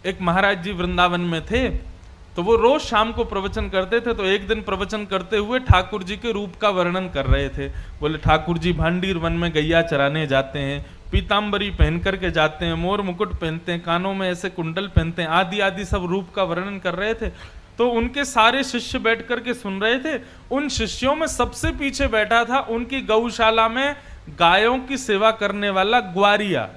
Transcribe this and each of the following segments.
एक महाराज जी वृंदावन में थे, तो वो रोज शाम को प्रवचन करते थे। तो एक दिन प्रवचन करते हुए ठाकुर जी के रूप का वर्णन कर रहे थे। बोले ठाकुर जी भांडीर वन में गैया चराने जाते हैं, पीताम्बरी पहन करके जाते हैं, मोर मुकुट पहनते हैं, कानों में ऐसे कुंडल पहनते हैं, आदि आदि सब रूप का वर्णन कर रहे थे। तो उनके सारे शिष्य बैठ करके सुन रहे थे। उन शिष्यों में सबसे पीछे बैठा था उनकी गौशाला में गायों की सेवा करने वाला ग्वारिया।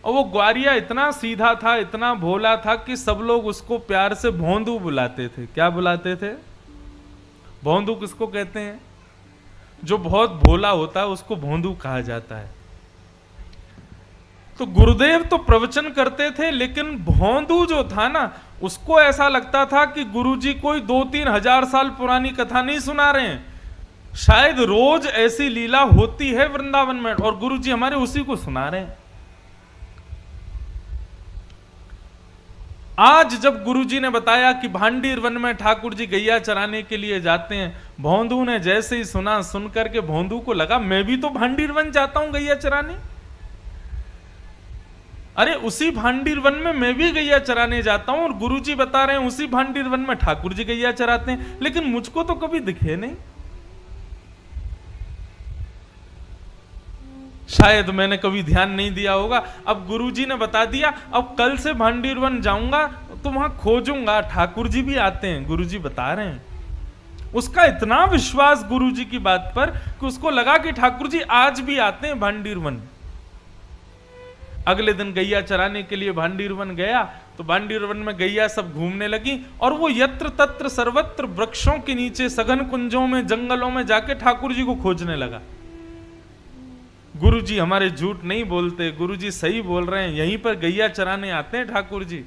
और वो ग्वारिया इतना सीधा था, इतना भोला था कि सब लोग उसको प्यार से भोंदू बुलाते थे। क्या बुलाते थे? भोंदू किसको कहते हैं? जो बहुत भोला होता है उसको भोंदू कहा जाता है। तो गुरुदेव तो प्रवचन करते थे, लेकिन भोंदू जो था ना, उसको ऐसा लगता था कि गुरुजी कोई 2-3 हजार साल पुरानी कथा नहीं सुना रहे हैं, शायद रोज ऐसी लीला होती है वृंदावन में और गुरुजी हमारे उसी को सुना रहे हैं। आज जब गुरुजी ने बताया कि भांडीर वन में ठाकुर जी गैया चराने के लिए जाते हैं, भोंदू ने जैसे ही सुना, सुन करके भोंदू को लगा मैं भी तो भांडीर वन जाता हूं गैया चराने। अरे उसी भांडीर वन में मैं भी गैया चराने जाता हूं और गुरुजी बता रहे हैं उसी भांडीर वन में ठाकुर जी गैया चराते हैं, लेकिन मुझको तो कभी दिखे नहीं। शायद मैंने कभी ध्यान नहीं दिया होगा। अब गुरुजी ने बता दिया, अब कल से भांडीर वन जाऊंगा तो वहां खोजूंगा ठाकुर जी भी आते हैं, गुरुजी बता रहे हैं। उसका इतना विश्वास गुरुजी की बात पर कि उसको लगा कि ठाकुर जी आज भी आते हैं भांडीर वन। अगले दिन गैया चराने के लिए भांडीर वन गया, तो भांडीर वन में गैया सब घूमने लगी और वो यत्र तत्र सर्वत्र वृक्षों के नीचे, सघन कुंजों में, जंगलों में जाके ठाकुर जी को खोजने लगा। गुरुजी हमारे झूठ नहीं बोलते, गुरुजी सही बोल रहे हैं, यहीं पर गैया चराने आते हैं ठाकुर जी।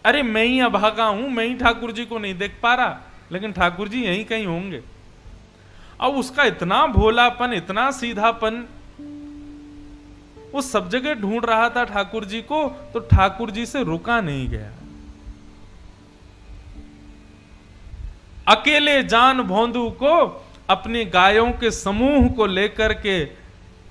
अरे मैं ही अभागा हूं, मैं ही ठाकुर जी को नहीं देख पा रहा, लेकिन ठाकुर जी यहीं कहीं होंगे। अब उसका इतना भोलापन, इतना सीधापन, वो सब जगह ढूंढ रहा था ठाकुर जी को, तो ठाकुर जी से रुका नहीं गया। अकेले जान भोंदू को अपनी गायों के समूह को लेकर के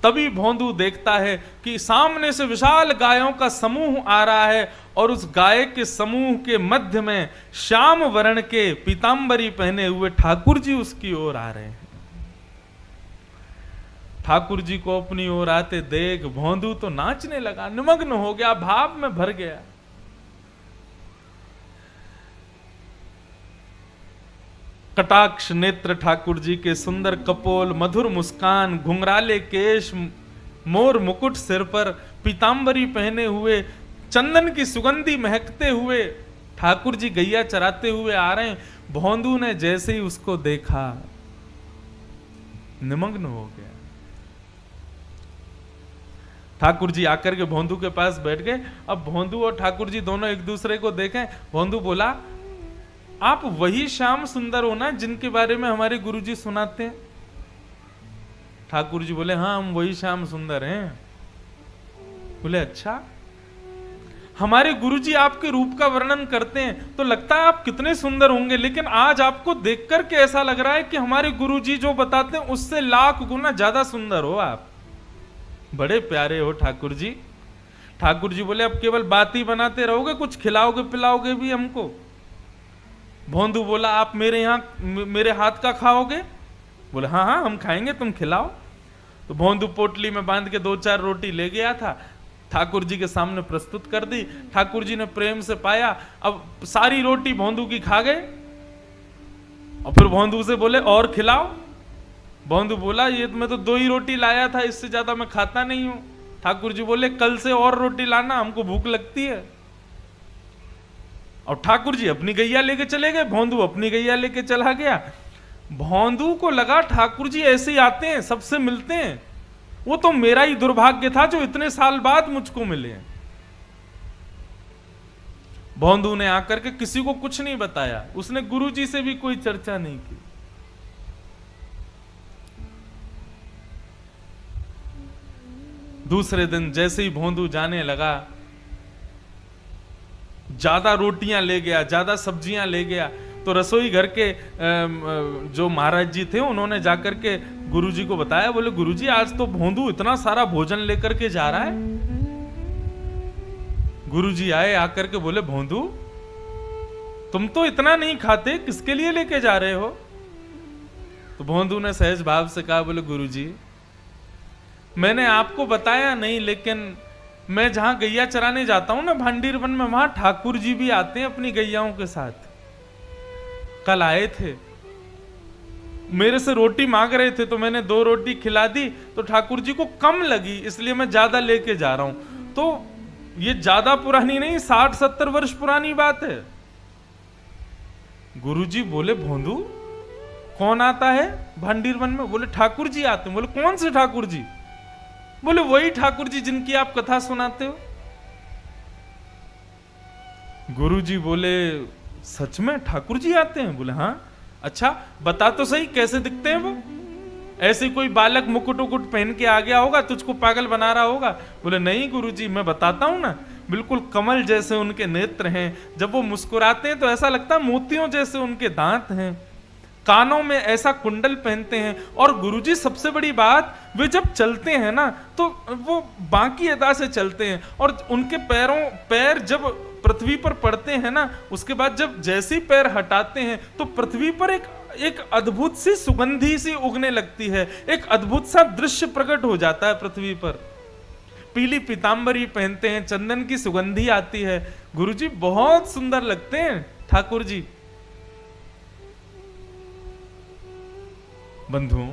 तभी भोंदू देखता है कि सामने से विशाल गायों का समूह आ रहा है और उस गाय के समूह के मध्य में श्याम वर्ण के पीतांबरी पहने हुए ठाकुर जी उसकी ओर आ रहे हैं। ठाकुर जी को अपनी ओर आते देख भोंदू तो नाचने लगा, निमग्न हो गया, भाव में भर गया। कटाक्ष नेत्र ठाकुर जी के, सुंदर कपोल, मधुर मुस्कान, घुंघराले केश, मोर मुकुट सिर पर, पीतांबरी पहने हुए, चंदन की सुगंधी महकते हुए ठाकुर जी गैया चराते हुए आ रहे हैं। भोंदू ने जैसे ही उसको देखा निमग्न हो गया। ठाकुर जी आकर के भोंदू के पास बैठ गए। अब भोंदू और ठाकुर जी दोनों एक दूसरे को देखें। भोंदू बोला, आप वही श्याम सुंदर हो ना जिनके बारे में हमारे गुरुजी सुनाते हैं? ठाकुर जी बोले, हाँ हम वही श्याम सुंदर हैं। बोले, अच्छा। हमारे गुरुजी आपके रूप का वर्णन करते हैं तो लगता है आप कितने सुंदर होंगे, लेकिन आज आपको देखकर के ऐसा लग रहा है कि हमारे गुरुजी जो बताते हैं उससे लाख गुना ज्यादा सुंदर हो आप। बड़े प्यारे हो ठाकुर जी। ठाकुर जी बोले, अब केवल बात ही बनाते रहोगे, कुछ खिलाओगे पिलाओगे भी हमको? भोंदू बोला, आप मेरे यहाँ मेरे हाथ का खाओगे? बोले, हाँ हाँ हम खाएंगे, तुम खिलाओ। तो भोंदू पोटली में बांध के 2-4 रोटी ले गया था, ठाकुर जी के सामने प्रस्तुत कर दी। ठाकुर जी ने प्रेम से पाया। अब सारी रोटी भोंदू की खा गए और फिर भोंदू से बोले, और खिलाओ। भोंदू बोला, ये मैं तो 2 ही रोटी लाया था, इससे ज्यादा मैं खाता नहीं हूं। ठाकुर जी बोले, कल से और रोटी लाना, हमको भूख लगती है। और ठाकुर जी अपनी गैया लेके चले गए, भोंदू अपनी गैया लेके चला गया। भोंदू को लगा ठाकुर जी ऐसे ही आते हैं, सबसे मिलते हैं, वो तो मेरा ही दुर्भाग्य था जो इतने साल बाद मुझको मिले। भोंदू ने आकर के किसी को कुछ नहीं बताया, उसने गुरुजी से भी कोई चर्चा नहीं की। दूसरे दिन जैसे ही भोंदू जाने लगा, ज्यादा रोटियां ले गया, ज्यादा सब्जियां ले गया। तो रसोई घर के जो महाराज जी थे उन्होंने जाकर के गुरुजी को बताया। बोले, गुरुजी आज तो भोंदू इतना सारा भोजन लेकर के जा रहा है। गुरुजी आए, आकर के बोले भोंदू तुम तो इतना नहीं खाते, किसके लिए लेके जा रहे हो? तो भोंदू ने सहज भाव से कहा, बोले गुरुजी मैंने आपको बताया नहीं, लेकिन मैं जहां गैया चराने जाता हूं ना भांडीर वन में, वहां ठाकुर जी भी आते हैं अपनी गैयाओं के साथ। कल आए थे, मेरे से रोटी मांग रहे थे, तो मैंने 2 रोटी खिला दी, तो ठाकुर जी को कम लगी, इसलिए मैं ज्यादा लेके जा रहा हूं। तो ये ज्यादा पुरानी नहीं, 60-70 वर्ष पुरानी बात है। गुरुजी बोले भोंदू कौन आता है भांडीर वन में? बोले ठाकुर जी आते हैं। बोले कौन से ठाकुर जी? बोले वही ठाकुर जी जिनकी आप कथा सुनाते हो। गुरुजी बोले सच में ठाकुर जी आते हैं? बोले हाँ। अच्छा बता तो सही कैसे दिखते हैं वो? ऐसे कोई बालक मुकुट उकुट पहन के आ गया होगा, तुझको पागल बना रहा होगा? बोले नहीं गुरुजी मैं बताता हूं ना, बिल्कुल कमल जैसे उनके नेत्र हैं, जब वो मुस्कुराते हैं तो ऐसा लगता है मोतियों जैसे उनके दांत हैं, कानों में ऐसा कुंडल पहनते हैं, और गुरुजी सबसे बड़ी बात, वे जब चलते हैं ना तो वो बांकी अदा से चलते हैं, और उनके पैर जब पृथ्वी पर पड़ते हैं ना, उसके बाद जब जैसे ही पैर हटाते हैं तो पृथ्वी पर एक अद्भुत सी सुगंधी सी उगने लगती है, एक अद्भुत सा दृश्य प्रकट हो जाता है पृथ्वी पर। पीली पीतांबरी पहनते हैं, चंदन की सुगंधी आती है। गुरुजी बहुत सुंदर लगते हैं ठाकुर जी। बंधुओं,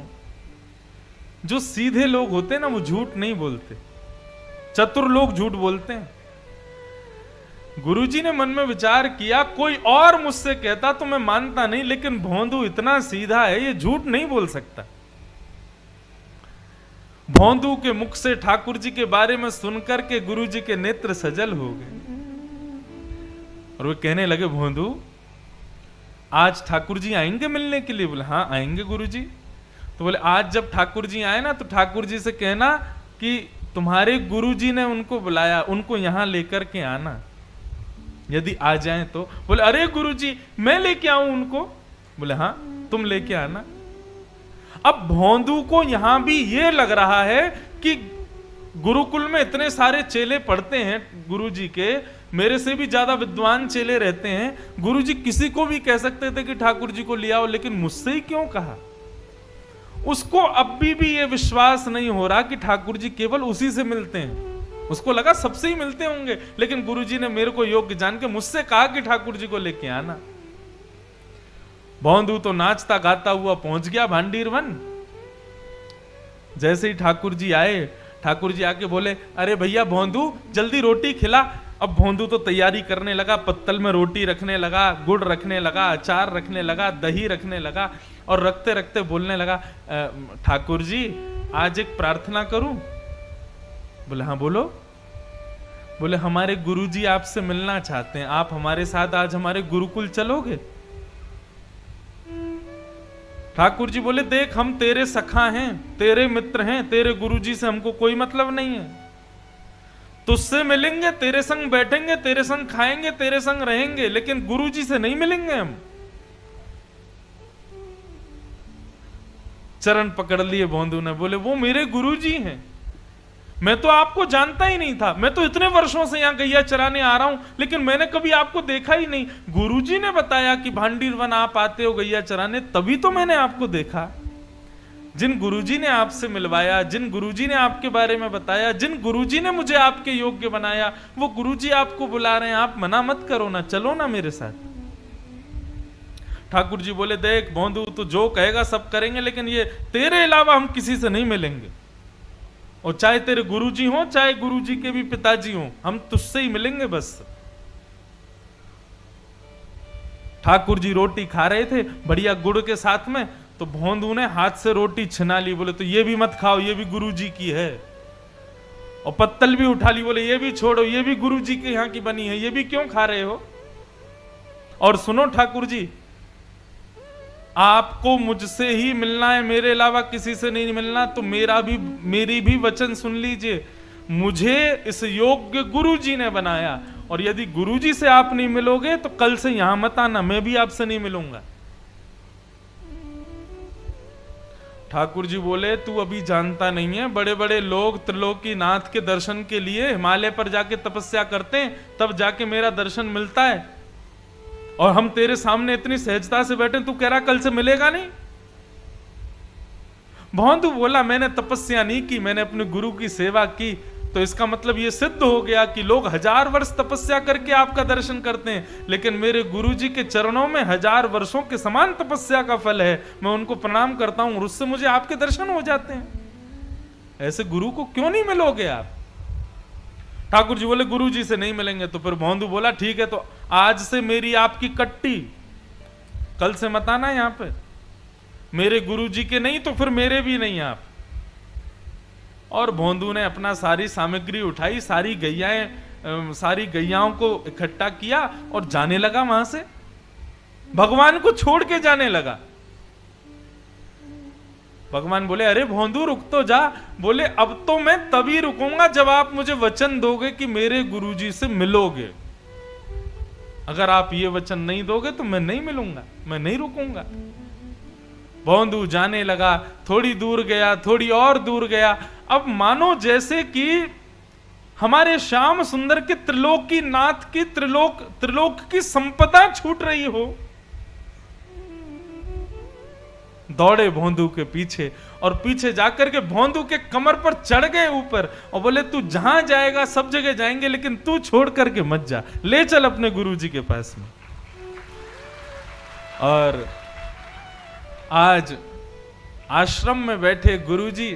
जो सीधे लोग होते हैं ना वो झूठ नहीं बोलते, चतुर लोग झूठ बोलते हैं। गुरुजी ने मन में विचार किया, कोई और मुझसे कहता तो मैं मानता नहीं, लेकिन भोंदू इतना सीधा है, ये झूठ नहीं बोल सकता। भोंदू के मुख से ठाकुर जी के बारे में सुनकर के गुरुजी के नेत्र सजल हो गए, और वे कहने लगे भोंदू आज ठाकुर जी आएंगे मिलने के लिए? बोले हाँ आएंगे गुरुजी। तो बोले आज जब ठाकुर जी आए ना तो ठाकुर जी से कहना कि तुम्हारे गुरुजी ने उनको बुलाया, उनको यहां लेकर के आना, यदि आ जाएं तो। बोले अरे गुरुजी मैं लेके आऊं उनको? बोले हाँ तुम लेके आना। अब भोंदू को यहां भी ये लग रहा है कि गुरुकुल में इतने सारे चेले पढ़ते हैं गुरुजी के, मेरे से भी ज्यादा विद्वान चेले रहते हैं, गुरुजी किसी को भी कह सकते थे कि ठाकुर जी को ले आओ, लेकिन मुझसे ही क्यों कहा? उसको अब भी ये विश्वास नहीं हो रहा कि ठाकुर जी केवल उसी से मिलते हैं। उसको लगा सबसे ही मिलते होंगे, लेकिन गुरुजी ने मेरे को योग्य जान के मुझसे कहा कि ठाकुर जी को लेके आना। भोंदू तो नाचता गाता हुआ पहुंच गया भांडीर वन। जैसे ही ठाकुर जी आए, ठाकुर जी आके बोले अरे भैया भोंदू जल्दी रोटी खिला। अब भोंदू तो तैयारी करने लगा, पत्तल में रोटी रखने लगा, गुड़ रखने लगा, अचार रखने लगा, दही रखने लगा, और रखते रखते बोलने लगा ठाकुर जी आज एक प्रार्थना करूं? बोले हाँ बोलो। बोले हमारे गुरुजी आपसे मिलना चाहते हैं, आप हमारे साथ आज हमारे गुरुकुल चलोगे? ठाकुर जी बोले देख हम तेरे सखा हैं, तेरे मित्र हैं, तेरे गुरुजी से हमको कोई मतलब नहीं है। तुझसे मिलेंगे, तेरे संग बैठेंगे, तेरे संग खाएंगे, तेरे संग रहेंगे, लेकिन गुरुजी से नहीं मिलेंगे हम। चरण पकड़ लिए भोंदू ने, बोले वो मेरे गुरुजी हैं, मैं तो आपको जानता ही नहीं था, मैं तो इतने वर्षों से यहां गैया चराने आ रहा हूं, लेकिन मैंने कभी आपको देखा ही नहीं। गुरुजी ने बताया कि भांडीर वन आप आते हो गैया चराने, तभी तो मैंने आपको देखा। जिन गुरुजी ने आपसे मिलवाया, जिन गुरुजी ने आपके बारे में बताया, जिन गुरुजी ने मुझे आपके योग्य बनाया, वो गुरुजी आपको बुला रहे हैं, आप मना मत करो ना, चलो ना मेरे साथ। ठाकुर जी बोले देख भोंदू तू जो कहेगा सब करेंगे, लेकिन ये तेरे अलावा हम किसी से नहीं मिलेंगे, और चाहे तेरे गुरुजी हो चाहे गुरुजी के भी पिताजी हो, हम तुझसे ही मिलेंगे बस। ठाकुर जी रोटी खा रहे थे बढ़िया गुड़ के साथ में, तो भोंदू ने हाथ से रोटी छिना ली। बोले तो ये भी मत खाओ, ये भी गुरुजी की है। और पत्तल भी उठा ली, बोले ये भी छोड़ो, ये भी गुरुजी के यहां की बनी है, ये भी क्यों खा रहे हो? और सुनो ठाकुर जी, आपको मुझसे ही मिलना है, मेरे अलावा किसी से नहीं मिलना, तो मेरी भी वचन सुन लीजिए। मुझे इस योग्य गुरुजी ने बनाया, और यदि गुरुजी से आप नहीं मिलोगे तो कल से यहां मत आना, मैं भी आपसे नहीं मिलूंगा। ठाकुर जी बोले तू अभी जानता नहीं है, बड़े बड़े लोग त्रिलोकीनाथ के दर्शन के लिए हिमालय पर जाके तपस्या करते हैं, तब जाके मेरा दर्शन मिलता है, और हम तेरे सामने इतनी सहजता से बैठे, तू कह रहा कल से मिलेगा नहीं। भौंदू बोला मैंने तपस्या नहीं की, मैंने अपने गुरु की सेवा की, तो इसका मतलब यह सिद्ध हो गया कि लोग 1000 वर्ष तपस्या करके आपका दर्शन करते हैं, लेकिन मेरे गुरुजी के चरणों में 1000 वर्षों के समान तपस्या का फल है, मैं उनको प्रणाम करता हूं और उससे मुझे आपके दर्शन हो जाते हैं। ऐसे गुरु को क्यों नहीं मिलोगे आप? ठाकुर जी बोले गुरु जी से नहीं मिलेंगे। तो फिर भौंदू बोला ठीक है, तो आज से मेरी आपकी कट्टी, कल से मत आना यहां पे, मेरे गुरु जी के नहीं तो फिर मेरे भी नहीं आप। और भौंदू ने अपना सारी सामग्री उठाई, सारी गैयाओं को इकट्ठा किया और जाने लगा वहां से, भगवान को छोड़ के जाने लगा। भगवान बोले अरे भौंदू रुक तो जा। बोले अब तो मैं तभी रुकूंगा जब आप मुझे वचन दोगे कि मेरे गुरुजी से मिलोगे। अगर आप ये वचन नहीं दोगे तो मैं नहीं मिलूंगा, मैं नहीं रुकूंगा। भौंदू जाने लगा, थोड़ी दूर गया, थोड़ी और दूर गया। अब मानो जैसे कि हमारे श्याम सुंदर के त्रिलोकीनाथ की त्रिलोक की संपदा छूट रही हो। दौड़े भौंदू के पीछे और पीछे जाकर के भौंदू के कमर पर चढ़ गए ऊपर और बोले तू जहां जाएगा सब जगह जाएंगे, लेकिन तू छोड़ करके मत जा, ले चल अपने गुरुजी के पास में। और आज आश्रम में बैठे गुरुजी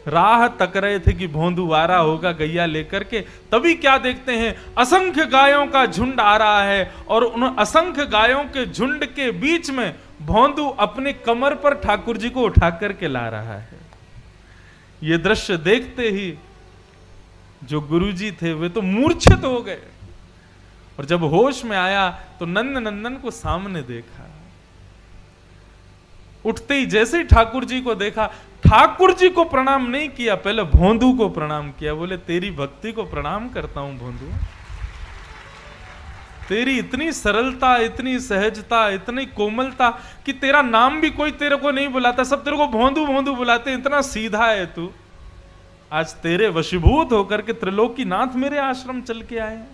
राह तक रहे थे कि भौंदू आ रहा होगा गैया लेकर के। तभी क्या देखते हैं, असंख्य गायों का झुंड आ रहा है और उन असंख्य गायों के झुंड के बीच में भौंदू अपने कमर पर ठाकुर जी को उठा करके ला रहा है। यह दृश्य देखते ही जो गुरुजी थे वे तो मूर्छित हो गए, और जब होश में आया तो नंद नंदन को सामने देखा। उठते ही जैसे ही ठाकुर जी को देखा, ठाकुर जी को प्रणाम नहीं किया, पहले भौंदू को प्रणाम किया। बोले तेरी भक्ति को प्रणाम करता हूं भौंदू, तेरी इतनी सरलता, इतनी सहजता, इतनी कोमलता कि तेरा नाम भी कोई तेरे को नहीं बुलाता, सब तेरे को भौंदू भौंदू बुलाते, इतना सीधा है तू। आज तेरे वशीभूत होकर के त्रिलोकीनाथ मेरे आश्रम चल के आए।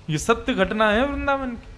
ये सत्य घटना है वृंदावन की।